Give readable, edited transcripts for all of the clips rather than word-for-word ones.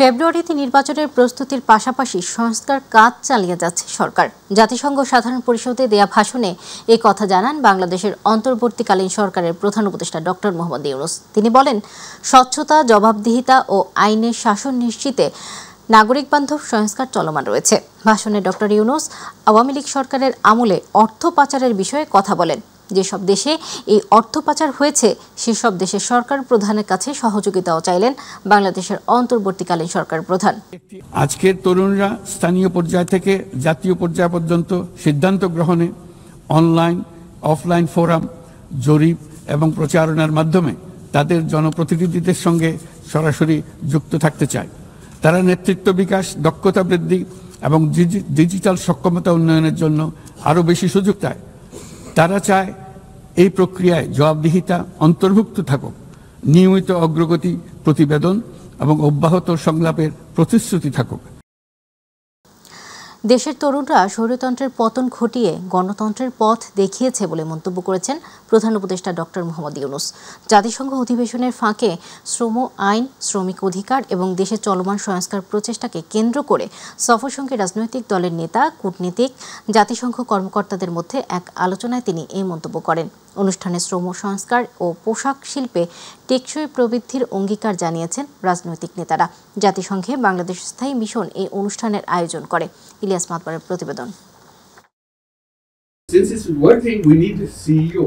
ফেব্রুয়ারিতে নির্বাচনের প্রস্তুতির পাশাপাশি সংস্কার কাজ চালিয়ে যাচ্ছে সরকার। জাতিসংঘ সাধারণ পরিষদে দেয়া ভাষণে এই কথা জানান বাংলাদেশের অন্তর্বর্তীকালীন সরকারের প্রধান উপদেষ্টা ডক্টর মোহাম্মদ ইউনূস। তিনি বলেন, স্বচ্ছতা, জবাবদিহিতা ও আইনের শাসন নিশ্চিতে নাগরিক বান্ধব সংস্কার চলমান রয়েছে। ভাষণে ডক্টর ইউনূস আওয়ামী লীগ সরকারের আমলে অর্থ পাচারের বিষয়ে কথা বলেন। যেসব দেশে এই অর্থ পাচার হয়েছে সেসব দেশের সরকার প্রধানের কাছে সহযোগিতাও চাইলেন বাংলাদেশের অন্তর্বর্তীকালীন সরকার প্রধান। আজকের তরুণরা স্থানীয় পর্যায় থেকে জাতীয় পর্যায় পর্যন্ত সিদ্ধান্ত গ্রহণে অনলাইন, অফলাইন ফোরাম, জরিপ এবং প্রচারণার মাধ্যমে তাদের জনপ্রতিনিধিদের সঙ্গে সরাসরি যুক্ত থাকতে চায়। তারা নেতৃত্ব বিকাশ, দক্ষতা বৃদ্ধি এবং ডিজিটাল সক্ষমতা উন্নয়নের জন্য আরও বেশি সুযোগ চায়। তারা চায় এই প্রক্রিয়ায় জবাবদিহিতা অন্তর্ভুক্ত থাকুক, নিয়মিত অগ্রগতি প্রতিবেদন এবং অব্যাহত সংলাপের প্রতিশ্রুতি থাকুক। দেশের তরুণরা স্বৈরতন্ত্রের পতন ঘটিয়ে গণতন্ত্রের পথ দেখিয়েছে বলে মন্তব্য করেছেন প্রধান উপদেষ্টা ডক্টর মোহাম্মদ ইউনূস। জাতিসংঘ অধিবেশনের ফাঁকে শ্রম আইন, শ্রমিক অধিকার এবং দেশের চলমান সংস্কার প্রচেষ্টাকে কেন্দ্র করে সফরসঙ্গী রাজনৈতিক দলের নেতা, কূটনীতিক, জাতিসংঘ কর্মকর্তাদের মধ্যে এক আলোচনায় তিনি এই মন্তব্য করেন। অনুষ্ঠানে শ্রম সংস্কার ও পোশাক শিল্পে টেকসই প্রবৃদ্ধির অঙ্গীকার জানিয়েছেন রাজনৈতিক নেতারা। জাতিসংঘে বাংলাদেশ স্থায়ী মিশন এই অনুষ্ঠানের আয়োজন করে। ইলিয়াস মাতবারের প্রতিবেদন।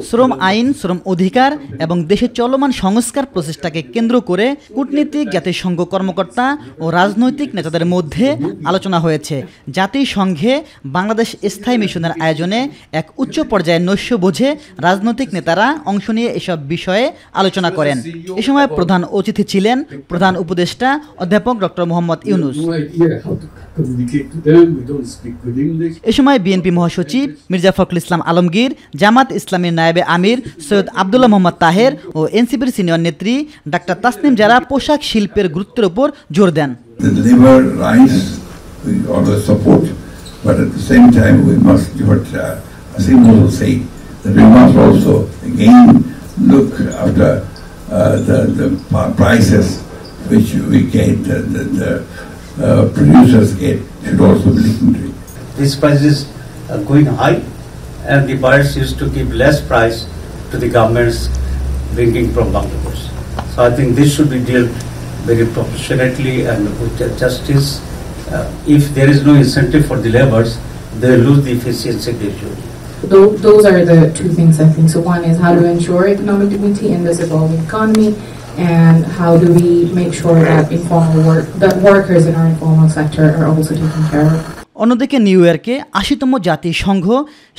শ্রম আইন, শ্রম অধিকার এবং দেশের চলমান সংস্কার প্রচেষ্টাকে কেন্দ্র করে কূটনীতিক, জাতিসংঘ কর্মকর্তা ও রাজনৈতিক নেতাদের মধ্যে আলোচনা হয়েছে। জাতিসংঘে বাংলাদেশ স্থায়ী মিশনের আয়োজনে এক উচ্চ পর্যায়ের নৈশভোজে রাজনৈতিক নেতারা অংশ নিয়ে এসব বিষয়ে আলোচনা করেন। এ সময় প্রধান অতিথি ছিলেন প্রধান উপদেষ্টা অধ্যাপক ডক্টর মোহাম্মদ ইউনূস। এ সময় বিএনপি মহাসচিব মির্জা ফখরুল ইসলাম আলমগীর, জামাত ইসলামীর নায়েবে আমির সৈয়দ আব্দুল্লাহ মোহাম্মদ তাহের ও এনসিপির সিনিয়র নেত্রী ডাক্তার তাসনিম জারা পোশাক শিল্পের গুরুত্বের উপর জোর দেন। Producers get should also be listened to. These prices are going high, and the buyers used to give less price to the governments bringing from Bangladesh. So I think this should be dealt very proportionately and with justice. If there is no incentive for the laborers, they will lose the efficiency gradually. Those are the two things I think. So one is how to ensure economic dignity in this evolving economy, and how do we make sure that workers in our informal sector are also taken care of. অন্যদিকে new ইয়র্কে ৮০তম জাতিসংঘ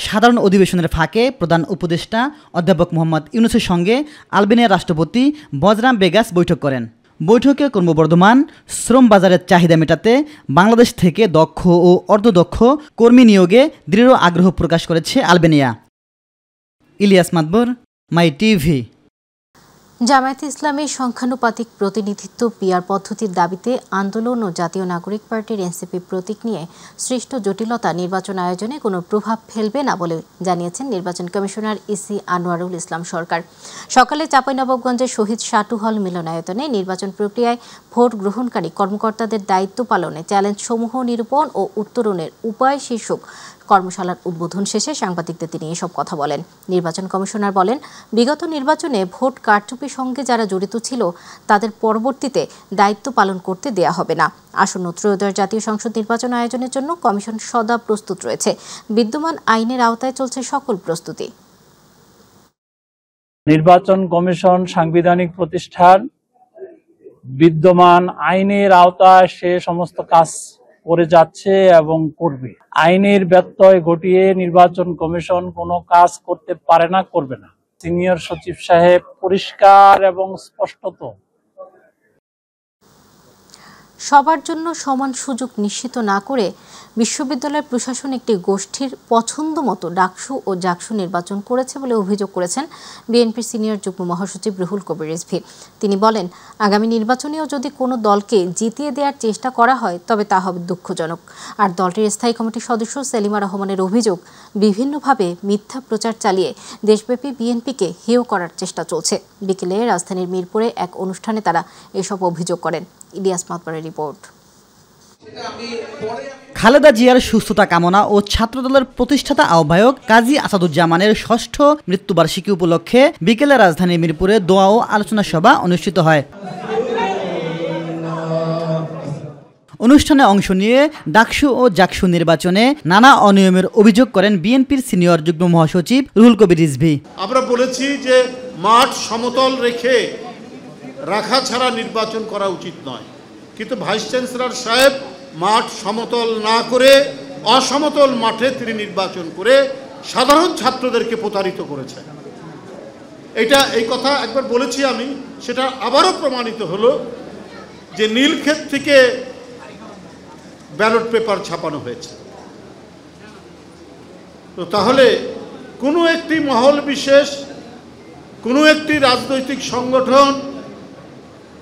সাধারণ অধিবেশনের ফাঁকে প্রধান উপদেষ্টা অধ্যাপক মোহাম্মদ ইউনূসের সঙ্গে আলবেনিয়ার রাষ্ট্রপতি বজরাম বেগাস বৈঠক করেন। বৈঠকে ক্রমবর্ধমান শ্রম বাজারের চাহিদা মেটাতে বাংলাদেশ থেকে দক্ষ ও অর্ধদক্ষ কর্মী নিয়োগে দৃঢ় আগ্রহ প্রকাশ করেছে আলবেনিয়া। ইলিয়াস মাতবর, মাই টিভি। জামায়াতে ইসলামীর সংখ্যানুপাতিক প্রতিনিধিত্ব পিআর পদ্ধতির দাবিতে আন্দোলন ও জাতীয় নাগরিক পার্টির এনসিপি প্রতীক নিয়ে সৃষ্ট জটিলতা নির্বাচন আয়োজনে কোনো প্রভাব ফেলবে না বলে জানিয়েছেন নির্বাচন কমিশনার ইসি আনোয়ারুল ইসলাম সরকার। সকালে চাঁপাইনবাবগঞ্জের শহীদ সাটু হল মিলনায়তনে নির্বাচন প্রক্রিয়ায় ভোট গ্রহণকারী কর্মকর্তাদের দায়িত্ব পালনে চ্যালেঞ্জসমূহ নিরূপণ ও উত্তরণের উপায় শীর্ষক কর্মশালার উদ্বোধন শেষে সাংবাদিকদের তিনি এসব কথা বলেন। নির্বাচন কমিশনার বলেন, বিগত নির্বাচনে ভোট কারচুপির সঙ্গে যারা জড়িত ছিল তাদের পরবর্তীতে দায়িত্ব পালন করতে দেয়া হবে না। আসন্ন ত্রয়োদশ জাতীয় সংসদ নির্বাচন আয়োজনের জন্য কমিশন সদা প্রস্তুত রয়েছে। বিদ্যমান আইনের আওতায় চলছে সকল প্রস্তুতি। নির্বাচন কমিশন সাংবিধানিক প্রতিষ্ঠান, বিদ্যমান আইনের আওতায় সে সমস্ত কাজ করে যাচ্ছে এবং করবে। আইনের ব্যত্যয় ঘটিয়ে নির্বাচন কমিশন কোনো কাজ করতে পারে না, করবে না। সিনিয়র সচিব সাহেব পরিষ্কার এবং স্পষ্টত সবার জন্য সমান সুযোগ নিশ্চিত না করে বিশ্ববিদ্যালয় প্রশাসন একটি গোষ্ঠীর পছন্দ মতো ডাকসু ও জাকসু নির্বাচন করেছে বলে অভিযোগ করেছেন বিএনপির সিনিয়র যুগ্ম মহাসচিব রুহুল কবির রিজভী। তিনি বলেন, আগামী নির্বাচনেও যদি কোনো দলকে জিতিয়ে দেওয়ার চেষ্টা করা হয় তবে তা হবে দুঃখজনক। আর দলটির স্থায়ী কমিটির সদস্য সেলিমা রহমানের অভিযোগ, বিভিন্নভাবে মিথ্যা প্রচার চালিয়ে দেশব্যাপী বিএনপিকে হেয় করার চেষ্টা চলছে। বিকেলে রাজধানীর মিরপুরে এক অনুষ্ঠানে তারা এসব অভিযোগ করেন। ইলিয়াস মাতবারের রিপোর্ট। খালেদা জিয়ার সুস্থতা কামনা ও ছাত্রদলের প্রতিষ্ঠাতা আহ্বায়ক কাজী আসাদুজ্জামানের ষষ্ঠ মৃত্যুবার্ষিকী উপলক্ষে বিকেলে রাজধানীর মিরপুরে দোয়া ও আলোচনা সভা অনুষ্ঠিত হয়। অনুষ্ঠানে অংশ নিয়ে ডাকসু ও জাকসু নির্বাচনে নানা অনিয়মের অভিযোগ করেন বিএনপির সিনিয়র যুগ্ম মহাসচিব রুহুল কবির রিজভী। আমরা বলেছি যে মাঠ সমতল রেখে রাখা ছাড়া নির্বাচন করা উচিত নয়, কিন্তু ভাইস চ্যান্সেলর সাহেব মাঠ সমতল না করে অসমতল মাঠে তিনি নির্বাচন করে সাধারণ ছাত্রদেরকে প্রতারিত করেছেন। এই কথা একবার বলেছি আমি, সেটা আবারও প্রমাণিত হলো যে নীলক্ষেত থেকে ব্যালট পেপার ছাপানো হয়েছে। তো তাহলে কোনো একটি মহল বিশেষ, কোনো একটি রাজনৈতিক সংগঠন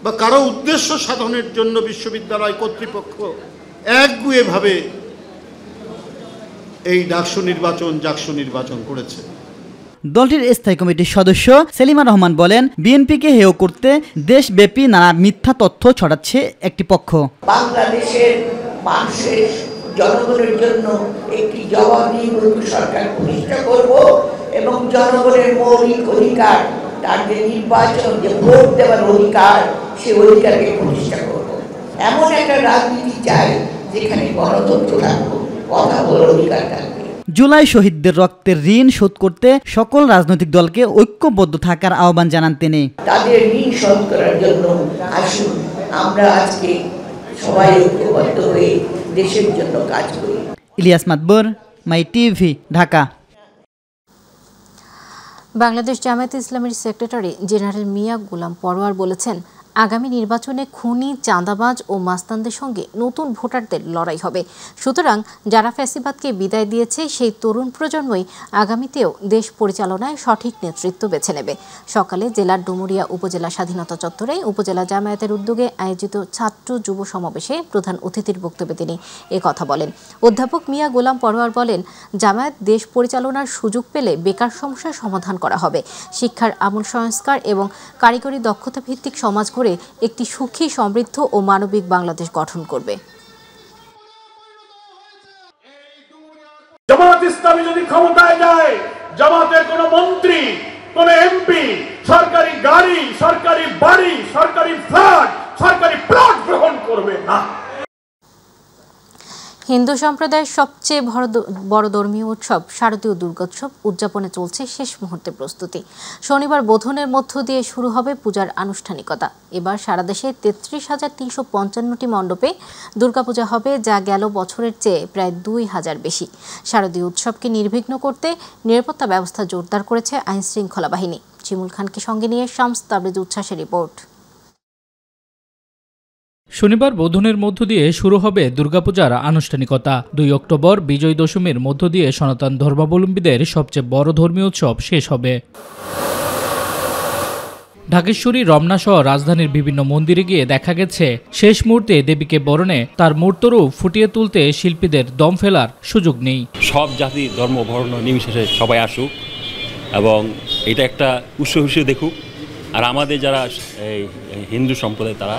বা কারো উদ্দেশ্য সাধনের জন্য বিশ্ববিদ্যালয় কর্তৃপক্ষ একগুঁয়েভাবে এই ডাকসু নির্বাচন জাকসু নির্বাচন করেছে। দলটির স্থায়ী কমিটির সদস্য সেলিমা রহমান বলেন, বিএনপিকে হেয় করতে দেশব্যাপী নানা মিথ্যা তথ্য ছড়াচ্ছে একটি পক্ষ। বাংলাদেশের মানুষের জনগণের জন্য একটি জবাবদিহিমূলক সরকার প্রতিষ্ঠা করব এবং জনগণের মৌলিক অধিকার, তার যে নির্বাচন, যে ভোট দেওয়ার অধিকার, সে অধিকারকে প্রতিষ্ঠা করব। এমন একটা রাজনীতি চাই যেখানে গণতন্ত্র থাকবে, কথা বলার অধিকার থাকবে। জুলাই শহীদদের রক্তের ঋণ শোধ করতে সকল রাজনৈতিক দলকে ঐক্যবদ্ধ থাকার আহ্বান জানান তিনি। তাদের ঋণ শোধ করার জন্য আসুন আমরা আজকে সবাই ঐক্যবদ্ধ হয়ে দেশের জন্য কাজ করি। ইলিয়াস মাতবর, মাই টিভি, ঢাকা। বাংলাদেশ জামায়াতে ইসলামীর সেক্রেটারি জেনারেল মিয়া গোলাম পরোয়ার বলেছেন, আগামী নির্বাচনে খুনি, চাঁদাবাজ ও মাস্তানদের সঙ্গে নতুন ভোটারদের লড়াই হবে। সুতরাং যারা ফ্যাসিবাদকে বিদায় দিয়েছে সেই তরুণ প্রজন্মই আগামীতেও দেশ পরিচালনায় সঠিক নেতৃত্ব বেছে নেবে। সকালে জেলার ডুমুরিয়া উপজেলা স্বাধীনতা চত্বরে উপজেলা জামায়াতের উদ্যোগে আয়োজিত ছাত্র যুব সমাবেশে প্রধান অতিথির বক্তব্যে তিনি কথা বলেন। অধ্যাপক মিয়া গোলাম পরোয়ার বলেন, জামায়াত দেশ পরিচালনার সুযোগ পেলে বেকার সমস্যার সমাধান করা হবে, শিক্ষার আমূল সংস্কার এবং কারিগরি দক্ষতা ভিত্তিক সমাজ করে একটি সুখী, সমৃদ্ধ ও মানবিক বাংলাদেশ গঠন করবে। জামাত ইসলামী যদি ক্ষমতায় যায়, জামাতের কোন মন্ত্রী, কোন এমপি সরকারি গাড়ি, সরকারি বাড়ি, সরকারি ফ্ল্যাট, সরকারি প্লট গ্রহণ করবে না। হিন্দু সম্প্রদায়ের সবচেয়ে বড় ধর্মীয় উৎসব শারদীয় দুর্গোৎসব উদযাপনে চলছে শেষ মুহূর্তে প্রস্তুতি। শনিবার বোধনের মধ্য দিয়ে শুরু হবে পূজার আনুষ্ঠানিকতা। এবার সারা দেশে 33,355টি মণ্ডপে দুর্গাপূজা হবে, যা গেল বছরের চেয়ে প্রায় 2,000 বেশি। শারদীয় উৎসবকে নির্বিঘ্ন করতে নিরাপত্তা ব্যবস্থা জোরদার করেছে আইন শৃঙ্খলা বাহিনী। শিমুল খানকে সঙ্গে নিয়ে শামস তাবরেজ উচ্ছ্বাসের রিপোর্ট। শনিবার বোধনের মধ্য দিয়ে শুরু হবে দুর্গাপূজার আনুষ্ঠানিকতা। 2 অক্টোবর বিজয় দশমীর মধ্য দিয়ে সনাতন ধর্মাবলম্বীদের সবচেয়ে বড় ধর্মীয় উৎসব শেষ হবে। ঢাকেশ্বরী, রমনা সহ রাজধানীর বিভিন্ন মন্দিরে গিয়ে দেখা গেছে শেষ মুহূর্তে দেবীকে বরণে তার মূর্তরূপ ফুটিয়ে তুলতে শিল্পীদের দম ফেলার সুযোগ নেই। সব জাতি, ধর্ম, বর্ণ নির্বিশেষে সবাই আসুক এবং এটা একটা উৎসব হিসেবে দেখুক। আর আমাদের যারা হিন্দু সম্প্রদায় তারা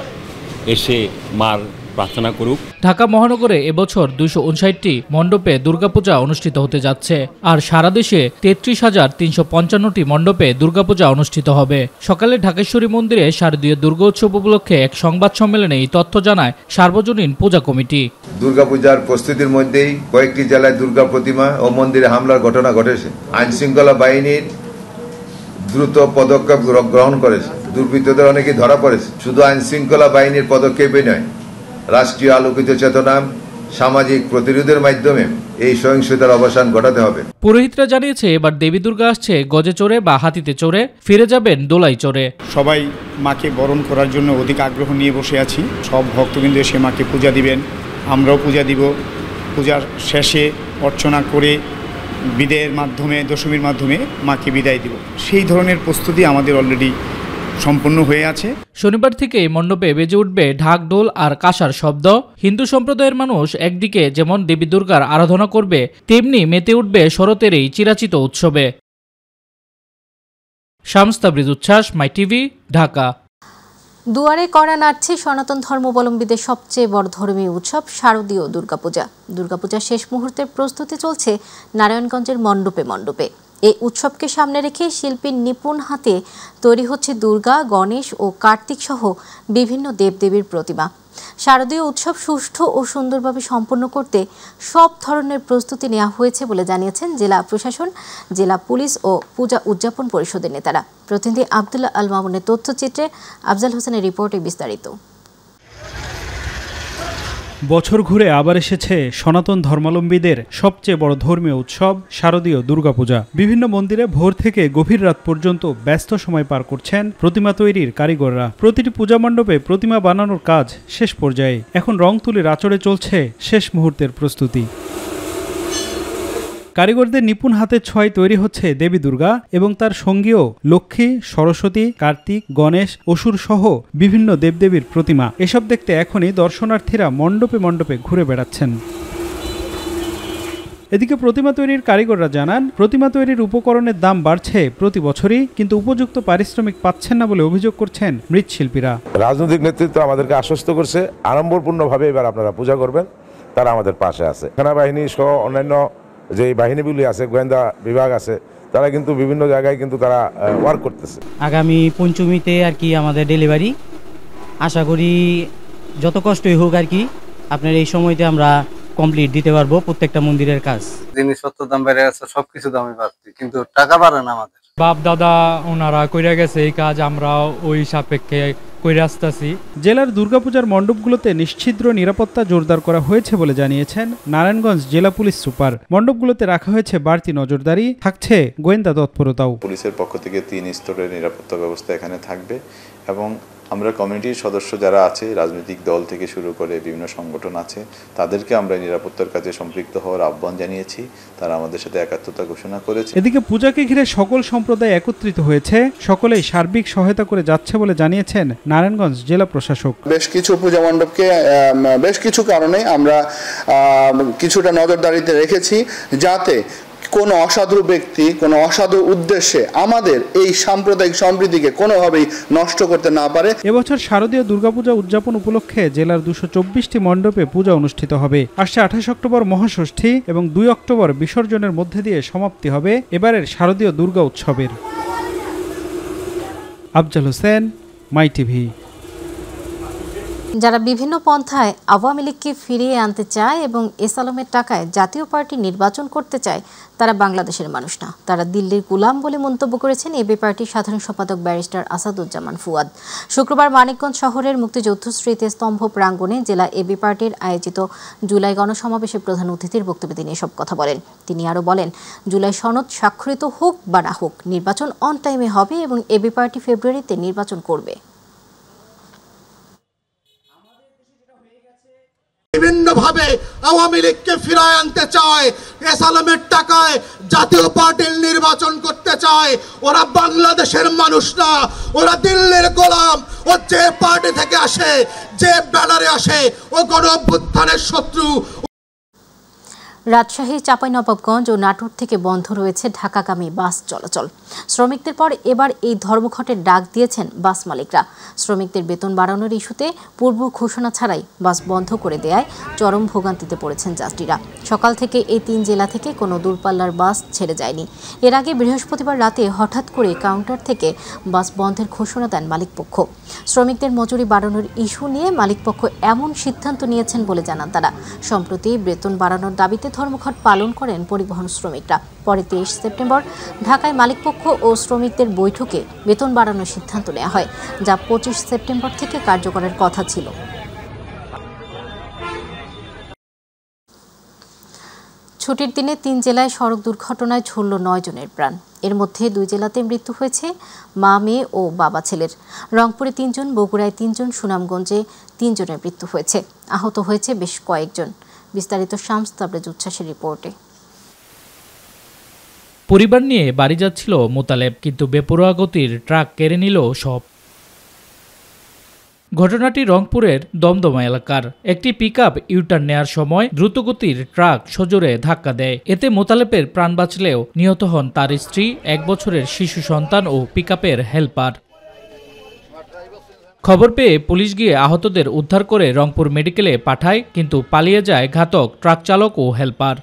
এসে মার প্রার্থনা করুক। ঢাকা মহানগরে এবছর 259টি মণ্ডপে দুর্গাপূজা অনুষ্ঠিত হতে যাচ্ছে, আর সারা দেশে 33,355টি মণ্ডপে দুর্গাপূজা অনুষ্ঠিত হবে। সকালে ঢাকেশ্বরী মন্দিরে শারদীয় দুর্গোৎসব উপলক্ষে এক সংবাদ সম্মেলনে এই তথ্য জানায় সার্বজনীন পূজা কমিটি। দুর্গাপূজার প্রস্তুতির মধ্যেই কয়েকটি জেলায় দুর্গা প্রতিমা ও মন্দিরে হামলার ঘটনা ঘটেছে। আইন শৃঙ্খলা বাহিনীর দ্রুত পদক্ষেপ গ্রহণ করেছে, দুর্বৃত্তদের অনেকে ধরা পড়েছে। শুধু আইন শৃঙ্খলা বাহিনীর পদক্ষেপই নয়, রাষ্ট্রীয় আলোকিত চেতনা, সামাজিক প্রতিরোধের মাধ্যমে এই সহিংসতার অবসান ঘটাতে হবে। পুরোহিতরা জানিয়েছে এবার দেবী দুর্গা আসছে গজে চড়ে বা হাতিতে চড়ে, ফিরে যাবেন দোলাই চড়ে। সবাই মাকে বরণ করার জন্য অধিক আগ্রহ নিয়ে বসে আছি। সব ভক্তবৃন্দ এসে মাকে পূজা দিবেন, আমরাও পূজা দিব। পূজার শেষে অর্চনা করে বিদায়ের মাধ্যমে, দশমীর মাধ্যমে মাকে বিদায় দিব। সেই ধরনের প্রস্তুতি আমাদের অলরেডি সম্পন্ন হয়ে আছে। শনিবার থেকে মণ্ডপে বেজে উঠবে ঢাক, ঢোল আর কাঁসার শব্দ। হিন্দু সম্প্রদায়ের মানুষ একদিকে যেমন দেবী দুর্গার আরাধনা করবে, তেমনি মেতে উঠবে শরতের এই চিরাচিত উৎসবে। শামস তাবরিজ উচ্ছ্বাস, মাই টিভি, ঢাকা। দুয়ারে কড়া নাড়ছে সনাতন ধর্মাবলম্বীদের সবচেয়ে বড় ধর্মীয় উৎসব শারদীয় দুর্গাপূজা। দুর্গাপূজার শেষ মুহূর্তের প্রস্তুতি চলছে নারায়ণগঞ্জের মণ্ডপে মণ্ডপে। এই উৎসবকে সামনে রেখে শিল্পীর নিপুণ হাতে তৈরি হচ্ছে দুর্গা, গণেশ ও কার্তিক সহ বিভিন্ন দেবদেবীর প্রতিমা। শারদীয় উৎসব সুষ্ঠু ও সুন্দরভাবে সম্পন্ন করতে সব ধরনের প্রস্তুতি নেওয়া হয়েছে বলে জানিয়েছেন জেলা প্রশাসন, জেলা পুলিশ ও পূজা উদযাপন পরিষদের নেতারা। প্রতিনিধি আব্দুল্লাহ আল মামুনের তথ্যচিত্রে আফজাল হোসেনের রিপোর্টে বিস্তারিত। বছর ঘুরে আবার এসেছে সনাতন ধর্মাবলম্বীদের সবচেয়ে বড় ধর্মীয় উৎসব শারদীয় দুর্গাপূজা। বিভিন্ন মন্দিরে ভোর থেকে গভীর রাত পর্যন্ত ব্যস্ত সময় পার করছেন প্রতিমা তৈরির কারিগররা। প্রতিটি পূজা মণ্ডপে প্রতিমা বানানোর কাজ শেষ পর্যায়ে। এখন রং তুলির আঁচড়ে চলছে শেষ মুহূর্তের প্রস্তুতি। কারিগরদের নিপুণ হাতের ছোঁয়ায় তৈরি হচ্ছে দেবী দুর্গা এবং তার সঙ্গীও লক্ষ্মী, সরস্বতী, কার্তিক, গণেশ, অসুর সহ বিভিন্ন দেবদেবীর প্রতিমা। এসব দেখতে এখনই দর্শনার্থীরা মণ্ডপে মণ্ডপে ঘুরে বেড়াচ্ছেন। এদিকে প্রতিমা তৈরির কারিগররা জানান, প্রতিমা তৈরির উপকরণের দাম বাড়ছে প্রতি বছরই, কিন্তু উপযুক্ত পারিশ্রমিক পাচ্ছেন না বলে অভিযোগ করছেন মৃৎশিল্পীরা। রাজনৈতিক নেতৃত্ব আমাদেরকে আশ্বস্ত করছে আড়ম্বরপূর্ণভাবে এবার আপনারা পূজা করবেন, তারা আমাদের পাশে আছে। সেনাবাহিনী সহ অন্যান্য যে বাহিনীগুলি আছে, গোয়েন্দা বিভাগ আছে, তারা কিন্তু বিভিন্ন জায়গায় কিন্তু তারা ওয়ার্ক করতেছে। আগামী পঞ্চমীতে আর কি আমাদের ডেলিভারি, আশা করি যত কষ্টই হোক আর কি আপনার এই সময়তে আমরা কমপ্লিট দিতে পারবো প্রত্যেকটা মন্দিরের কাজ। জিনিসপত্রের দাম বেড়ে গেছে, সবকিছু দামে বাড়ছে, কিন্তু টাকা বাড়ে না। আমাদের বাপ দাদা ওনারা কইরা গেছে এই কাজ, আমরা ওই সাপেক্ষে কইরা আসতেছি। জেলার দুর্গাপূজার মণ্ডপগুলোতে নিশ্ছিদ্র নিরাপত্তা জোরদার করা হয়েছে বলে জানিয়েছেন নারায়ণগঞ্জ জেলা পুলিশ সুপার। মণ্ডপগুলোতে রাখা হয়েছে বাড়তি নজরদারি, থাকছে গোয়েন্দা তৎপরতাও। পুলিশের পক্ষ থেকে 3 স্তরের নিরাপত্তা ব্যবস্থা এখানে থাকবে এবং আমরা কমিউনিটির সদস্য যারা আছে, রাজনৈতিক দল থেকে শুরু করে বিভিন্ন সংগঠন আছে, তাদেরকে আমরা নিরাপত্তার কাজে সম্পৃক্ত হওয়ার আহ্বান জানিয়েছি। তারা আমাদের সাথে একাত্মতা ঘোষণা করেছে। এদিকে পূজাকে ঘিরে সকল সম্প্রদায় একত্রিত হয়েছে, সকলেই সার্বিক সহায়তা করে যাচ্ছে বলে জানিয়েছেন নারায়ণগঞ্জ জেলা প্রশাসক। বেশ কিছু পূজা মণ্ডপকে বেশ কিছু কারণে আমরা কিছুটা নজরদারিতে রেখেছি, যাতে কোনো অসাধু ব্যক্তি কোনো অসাধু উদ্দেশ্যে আমাদের এই সাম্প্রদায়িক সম্প্রীতিকে কোনোভাবেই নষ্ট করতে না পারে। এবছর শারদীয় দুর্গাপূজা উদযাপন উপলক্ষে জেলার 224টি মণ্ডপে পূজা অনুষ্ঠিত হবে। আসছে 28 অক্টোবর মহাষষ্ঠী এবং 2 অক্টোবর বিসর্জনের মধ্যে দিয়ে সমাপ্তি হবে এবারের শারদীয় দুর্গা উৎসবের। আফজাল হোসেন, মাই টিভি। যারা বিভিন্ন পন্থায় আওয়ামী লীগকে ফিরিয়ে আনতে চায় এবং এস আলমের টাকায় জাতীয় পার্টি নির্বাচন করতে চায়, তারা বাংলাদেশের মানুষ না, তারা দিল্লির গোলাম বলে মন্তব্য করেছেন এবি পার্টির সাধারণ সম্পাদক ব্যারিস্টার আসাদুজ্জামান ফুয়াদ। শুক্রবার মানিকগঞ্জ শহরের মুক্তিযুদ্ধ স্মৃতিস্তম্ভ প্রাঙ্গণে জেলা এবি পার্টির আয়োজিত জুলাই গণসমাবেশে প্রধান অতিথির বক্তব্যে তিনি এসব কথা বলেন। তিনি আরও বলেন, জুলাই সনদ স্বাক্ষরিত হোক বা না হোক, নির্বাচন অন টাইমে হবে এবং এবি পার্টি ফেব্রুয়ারিতে নির্বাচন করবে। বিভিন্নভাবে আওয়ামী লীগকে ফিরায় আনতে চায়, এস আলমের টাকায় জাতীয় পার্টির নির্বাচন করতে চায়। ওরা বাংলাদেশের মানুষ না, ওরা দিল্লির গোলাম। ও যে পার্টি থেকে আসে, যে ব্যানারে আসে, ও গণ অভ্যুত্থানের শত্রু। রাজশাহী, চাঁপাইনবাবগঞ্জ ও নাটোর থেকে বন্ধ রয়েছে ঢাকাগামী বাস চলাচল। শ্রমিকদের পর এবার এই ধর্মঘটের ডাক দিয়েছেন বাস মালিকরা। শ্রমিকদের বেতন বাড়ানোর ইস্যুতে পূর্ব ঘোষণা ছাড়াই বাস বন্ধ করে দেয়ায় চরম ভোগান্তিতে পড়েছেন যাত্রীরা। সকাল থেকে এই 3 জেলা থেকে কোনো দূরপাল্লার বাস ছেড়ে যায়নি। এর আগে বৃহস্পতিবার রাতে হঠাৎ করে কাউন্টার থেকে বাস বন্ধের ঘোষণা দেন মালিকপক্ষ। শ্রমিকদের মজুরি বাড়ানোর ইস্যু নিয়ে মালিকপক্ষ এমন সিদ্ধান্ত নিয়েছেন বলে জানান তারা। সম্প্রতি বেতন বাড়ানোর দাবিতে ধর্মঘট পালন করেন পরিবহন শ্রমিকরা। পরে 23 সেপ্টেম্বর ঢাকায় মালিকপক্ষ ও শ্রমিকদের বৈঠকে বেতন বাড়ানোর সিদ্ধান্ত নেওয়া হয়, যা 25 সেপ্টেম্বর থেকে কার্যকরের কথা ছিল। ছুটির দিনে 3 জেলায় সড়ক দুর্ঘটনায় ঝরল 9 জনের প্রাণ। এর মধ্যে 2 জেলাতে মৃত্যু হয়েছে মা, মেয়ে ও বাবা ছেলের। রংপুরে 3 জন, বগুড়ায় 3 জন, সুনামগঞ্জে 3 জনের মৃত্যু হয়েছে। আহত হয়েছে বেশ কয়েকজন। বিস্তারিত শামস তাবরেজ উচ্ছ্বাসের রিপোর্টে। পরিবার নিয়ে বাড়ি যাচ্ছিল মোতালেব, কিন্তু বেপরোয়া গতির ট্রাক কেড়ে নিল সব। ঘটনাটি রংপুরের দমদমা এলাকার। একটি পিকআপ ইউটার্ন নেয়ার সময় দ্রুতগতির ট্রাক সজোরে ধাক্কা দেয়। এতে মোতালেবের প্রাণ বাঁচলেও নিহত হন তার স্ত্রী, 1 বছরের শিশু সন্তান ও পিকআপের হেলপার। খবর পেয়ে পুলিশ গিয়ে আহতদের উদ্ধার করে রংপুর মেডিকেলে পাঠায়, কিন্তু পালিয়ে যায় ঘাতক ট্রাক চালক ও হেলপার।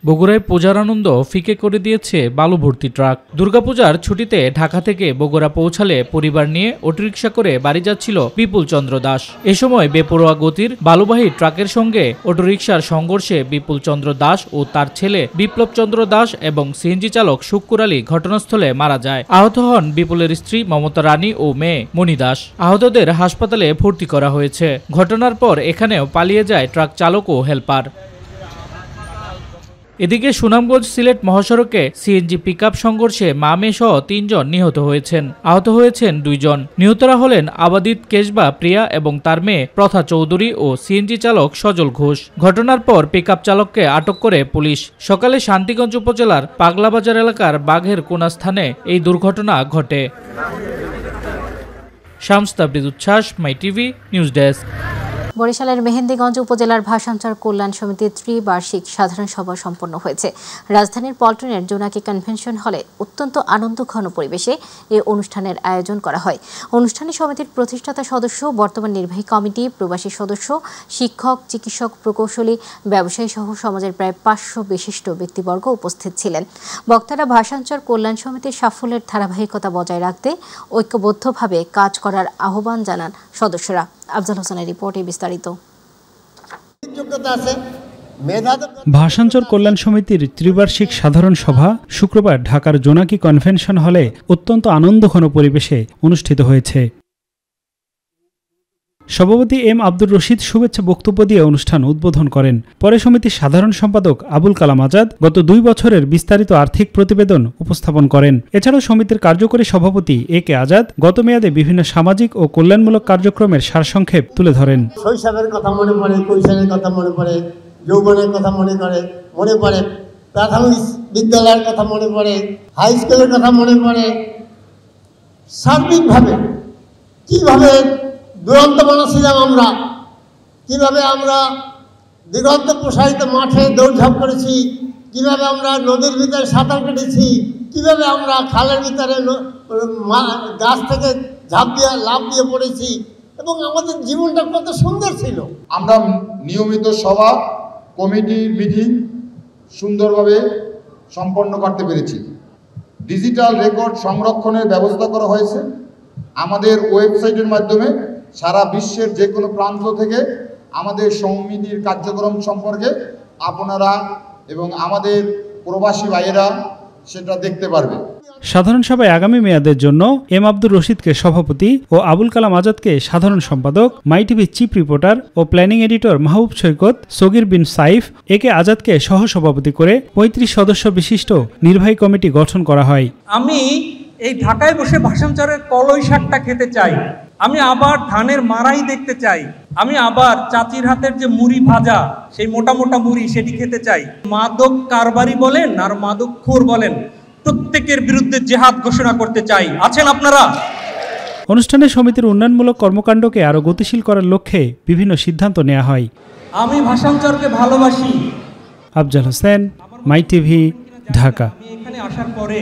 বগুড়ায় পূজার আনন্দ ফিকে করে দিয়েছে বালু ভর্তি ট্রাক। দুর্গাপূজার ছুটিতে ঢাকা থেকে বগুড়া পৌঁছালে পরিবার নিয়ে অটোরিকশা করে বাড়ি যাচ্ছিল বিপুল চন্দ্র দাস। এ সময় বেপরোয়া গতির বালুবাহী ট্রাকের সঙ্গে অটোরিকশার সংঘর্ষে বিপুল চন্দ্র দাস ও তার ছেলে বিপ্লব চন্দ্র দাস এবং সিএনজি চালক শুক্কুর আলী ঘটনাস্থলে মারা যায়। আহত হন বিপুলের স্ত্রী মমতা রানী ও মেয়ে মণি দাস। আহতদের হাসপাতালে ভর্তি করা হয়েছে। ঘটনার পর এখানেও পালিয়ে যায় ট্রাক চালক ও হেলপার। এদিকে সুনামগঞ্জ সিলেট মহাসড়কে সিএনজি পিকআপ সংঘর্ষে মা মেয়ে সহ ৩ জন নিহত হয়েছেন। আহত হয়েছেন 2 জন। নিহতরা হলেন আবাদিত কেশবা প্রিয়া এবং তার মেয়ে প্রথা চৌধুরী ও সিএনজি চালক সজল ঘোষ। ঘটনার পর পিকআপ চালককে আটক করে পুলিশ। সকালে শান্তিগঞ্জ উপজেলার পাগলাবাজার এলাকার বাঘের কোনা স্থানে এই দুর্ঘটনা ঘটে। শামস তাবরিজ উচ্ছ্বাস, মাই টিভি নিউজ ডেস্ক। বরিশালের মেহেন্দিগঞ্জ উপজেলার ভাষাঞ্চল কল্যাণ সমিতির ত্রিবার্ষিক সাধারণ সভা সম্পন্ন হয়েছে। রাজধানীর পল্টনের জোনাকি কনভেনশন হলে অত্যন্ত আনন্দঘন পরিবেশে এই অনুষ্ঠানের আয়োজন করা হয়। অনুষ্ঠানে সমিতির প্রতিষ্ঠাতা সদস্য, বর্তমান নির্বাহী কমিটি, প্রবাসী সদস্য, শিক্ষক, চিকিৎসক, প্রকৌশলী, ব্যবসায়ী সহ সমাজের প্রায় 500 বিশিষ্ট ব্যক্তিবর্গ উপস্থিত ছিলেন। বক্তারা ভাষাঞ্চল কল্যাণ সমিতির সাফল্যের ধারাবাহিকতা বজায় রাখতে ঐক্যবদ্ধভাবে কাজ করার আহ্বান জানান সদস্যরা। আফজাল হোসেনের রিপোর্টে বিস্তারিত। ভাষাঞ্চল কল্যাণ সমিতির ত্রিবার্ষিক সাধারণ সভা শুক্রবার ঢাকার জোনাকি কনভেনশন হলে অত্যন্ত আনন্দঘন পরিবেশে অনুষ্ঠিত হয়েছে। সভাপতি এম আব্দুর রশিদ শুভেচ্ছা বক্তব্য দিয়ে অনুষ্ঠান উদ্বোধন করেন। পরে সমিতির সাধারণ সম্পাদক আবুল কালাম আজাদ গত 2 বছরের বিস্তারিত আর্থিক প্রতিবেদন উপস্থাপন করেন। এছাড়াও সমিতির কার্যকরী সভাপতি এ কে আজাদ গত মেয়াদে বিভিন্ন সামাজিক ও কল্যাণমূলক কার্যক্রমের সারসংক্ষেপ তুলে ধরেন। শৈশবের কথা মনে পড়ে, কৈশোরের কথা মনে পড়ে, যৌবনের কথা মনে পড়ে, প্রাথমিক বিদ্যালয়ের কথা মনে পড়ে, হাই স্কুলের কথা মনে পড়ে। সার্বিকভাবে কিভাবে দুরন্ত ছিলাম আমরা, কিভাবে আমরা দিগন্ত প্রসারিত মাঠে দৌড়ঝাঁপ করেছি, কিভাবে আমরা নদীর ভিতরে সাঁতার কেটেছি, কিভাবে আমরা খালের ভিতরে গাছ থেকে লাফ দিয়ে পড়েছি, এবং আমাদের জীবনটা কত সুন্দর ছিল। আমরা নিয়মিত সভা, কমিটি, মিটিং সুন্দরভাবে সম্পন্ন করতে পেরেছি। ডিজিটাল রেকর্ড সংরক্ষণের ব্যবস্থা করা হয়েছে। আমাদের ওয়েবসাইটের মাধ্যমে সারা বিশ্বের যে কোনো প্রান্ত থেকে আমাদের সমিতির কার্যক্রম সম্পর্কে আপনারা এবং আমাদের প্রবাসী ভাইয়েরা সেটা দেখতে পারবে। সাধারণ সভায় আগামী মেয়াদের জন্য এম আব্দুর রশিদকে সভাপতি ও আবুল কালাম আজাদকে সাধারণ সম্পাদক, মাই টিভি চিফ রিপোর্টার ও প্ল্যানিং এডিটর মাহবুব সৈকত, সগির বিন সাইফ, এ কে আজাদকে সহসভাপতি করে 35 সদস্য বিশিষ্ট নির্বাহী কমিটি গঠন করা হয়। আমি এই ঢাকায় বসে ভাষাঞ্চলের কলই শাকটা খেতে চাই, আমি আবার ধানের মারাই দেখতে চাই, আমি আবার চাচির হাতের যে মুড়ি ভাজা, সেই মোটা মোটা মুড়ি, সেটি খেতে চাই। মাদক কারবারি বলেন আর মাদকখোর বলেন, প্রত্যেকের বিরুদ্ধে জেহাদ ঘোষণা করতে চাই। আছেন আপনারা? অনুষ্ঠানে সমিতির উন্নয়নমূলক কর্মকাণ্ডকে আরো গতিশীল করার লক্ষ্যে বিভিন্ন সিদ্ধান্ত নেওয়া হয়। আমি ভাষাঞ্চলকে ভালোবাসি। আফজাল হোসেন, মাই টিভি, ঢাকা। এখানে আসার পরে